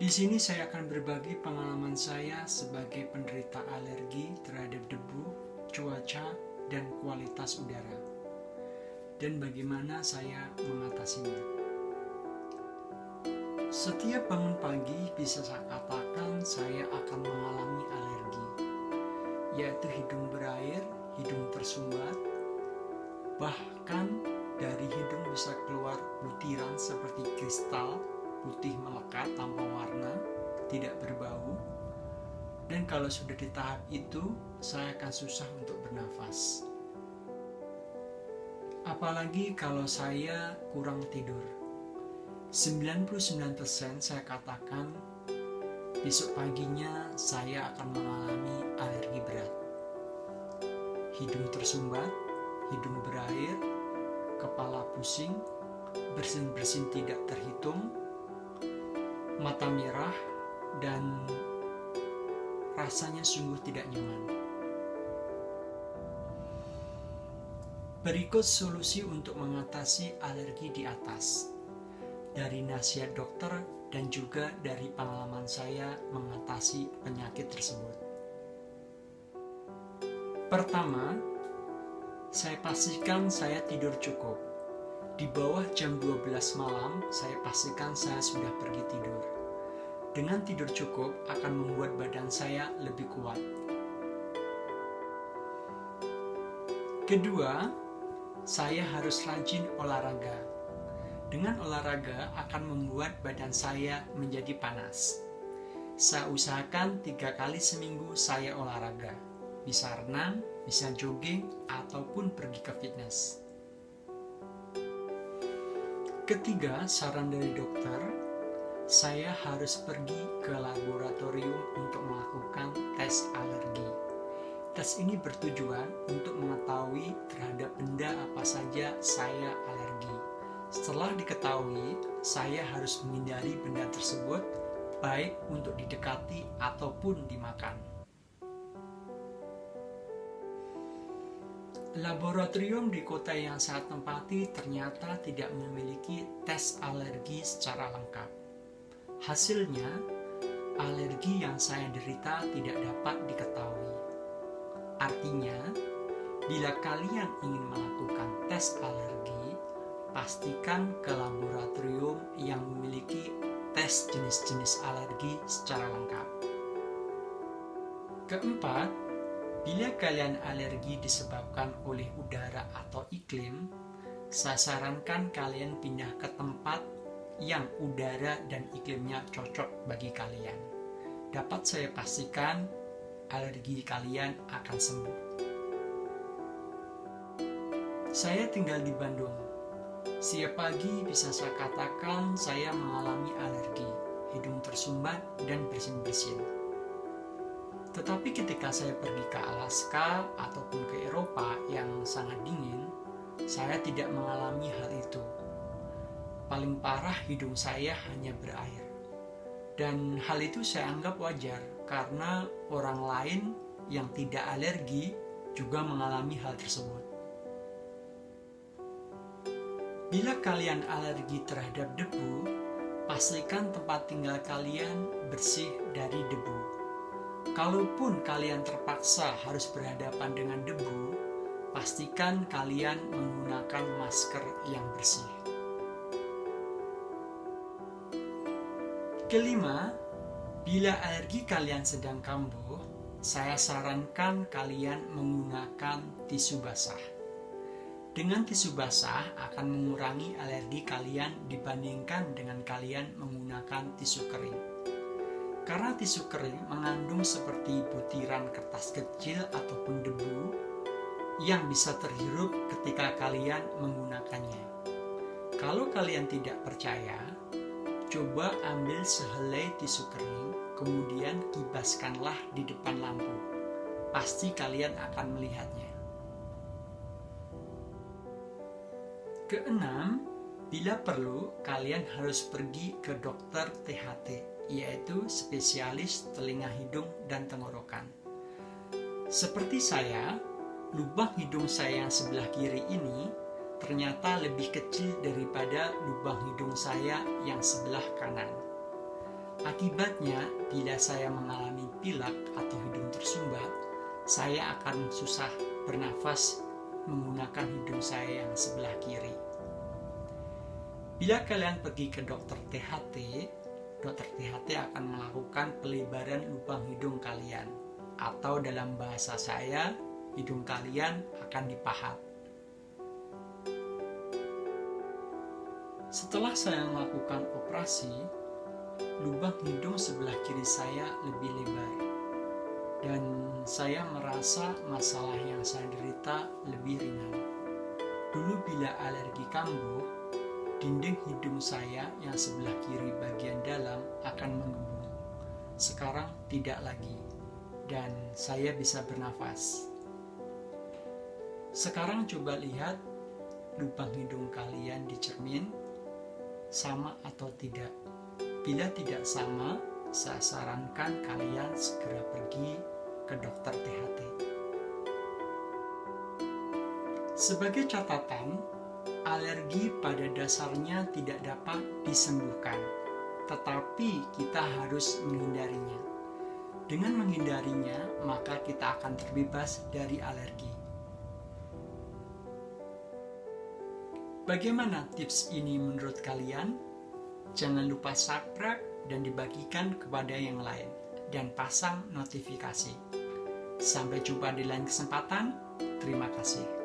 Di sini saya akan berbagi pengalaman saya sebagai penderita alergi terhadap debu, cuaca, dan kualitas udara, dan bagaimana saya mengatasinya. Setiap bangun pagi bisa saya katakan saya akan mengalami alergi, yaitu hidung berair, hidung tersumbat, bahkan dari hidung bisa keluar butiran seperti kristal putih melekat tanpa warna, tidak berbau, dan kalau sudah di tahap itu, saya akan susah untuk bernafas. Apalagi kalau saya kurang tidur. 99% saya katakan besok paginya saya akan mengalami alergi berat. Hidung tersumbat, hidung berair, kepala pusing, bersin-bersin tidak terhitung, mata merah, dan rasanya sungguh tidak nyaman. Berikut solusi untuk mengatasi alergi di atas, dari nasihat dokter dan juga dari pengalaman saya mengatasi penyakit tersebut. Pertama, saya pastikan saya tidur cukup. Di bawah jam 12 malam, saya pastikan saya sudah pergi tidur. Dengan tidur cukup akan membuat badan saya lebih kuat. Kedua, saya harus rajin olahraga. Dengan olahraga akan membuat badan saya menjadi panas. Saya usahakan 3 kali seminggu saya olahraga. Bisa renang, bisa jogging, ataupun pergi ke fitness. Ketiga, saran dari dokter, saya harus pergi ke laboratorium untuk melakukan tes alergi. Tes ini bertujuan untuk mengetahui terhadap benda apa saja saya alergi. Setelah diketahui, saya harus menghindari benda tersebut, baik untuk didekati ataupun dimakan. Laboratorium di kota yang saya tempati ternyata tidak memiliki tes alergi secara lengkap. Hasilnya, alergi yang saya derita tidak dapat diketahui. Artinya, bila kalian ingin melakukan tes alergi, pastikan ke laboratorium yang memiliki tes jenis-jenis alergi secara lengkap. Keempat, bila kalian alergi disebabkan oleh udara atau iklim, saya sarankan kalian pindah ke tempat yang udara dan iklimnya cocok bagi kalian. Dapat saya pastikan alergi kalian akan sembuh. Saya tinggal di Bandung. Setiap pagi bisa saya katakan saya mengalami alergi, hidung tersumbat dan bersin-bersin. Tetapi ketika saya pergi ke Alaska ataupun ke Eropa yang sangat dingin, saya tidak mengalami hal itu. Paling parah hidung saya hanya berair. Dan hal itu saya anggap wajar karena orang lain yang tidak alergi juga mengalami hal tersebut. Bila kalian alergi terhadap debu, pastikan tempat tinggal kalian bersih dari debu. Kalaupun kalian terpaksa harus berhadapan dengan debu, pastikan kalian menggunakan masker yang bersih. Kelima, bila alergi kalian sedang kambuh, saya sarankan kalian menggunakan tisu basah. Dengan tisu basah akan mengurangi alergi kalian dibandingkan dengan kalian menggunakan tisu kering. Karena tisu kering mengandung seperti butiran kertas kecil ataupun debu yang bisa terhirup ketika kalian menggunakannya. Kalau kalian tidak percaya, coba ambil sehelai tisu kering, kemudian kibaskanlah di depan lampu. Pasti kalian akan melihatnya. Keenam, bila perlu, kalian harus pergi ke dokter THT, yaitu spesialis telinga hidung dan tenggorokan. Seperti saya, lubang hidung saya yang sebelah kiri ini ternyata lebih kecil daripada lubang hidung saya yang sebelah kanan. Akibatnya, bila saya mengalami pilek atau hidung tersumbat, saya akan susah bernafas menggunakan hidung saya yang sebelah kiri. Bila kalian pergi ke dokter THT akan melakukan pelebaran lubang hidung kalian, atau dalam bahasa saya, hidung kalian akan dipahat. Setelah saya melakukan operasi, lubang hidung sebelah kiri saya lebih lebar, dan saya merasa masalah yang saya derita lebih ringan. Dulu bila alergi kambuh, dinding hidung saya yang sebelah kiri bagian dalam akan mengembung. Sekarang tidak lagi, dan saya bisa bernafas. Sekarang coba lihat lubang hidung kalian di cermin, sama atau tidak. Bila tidak sama, saya sarankan kalian segera pergi ke dokter THT. Sebagai catatan, alergi pada dasarnya tidak dapat disembuhkan, tetapi kita harus menghindarinya. Dengan menghindarinya, maka kita akan terbebas dari alergi. Bagaimana tips ini menurut kalian? Jangan lupa subscribe dan dibagikan kepada yang lain, dan pasang notifikasi. Sampai jumpa di lain kesempatan. Terima kasih.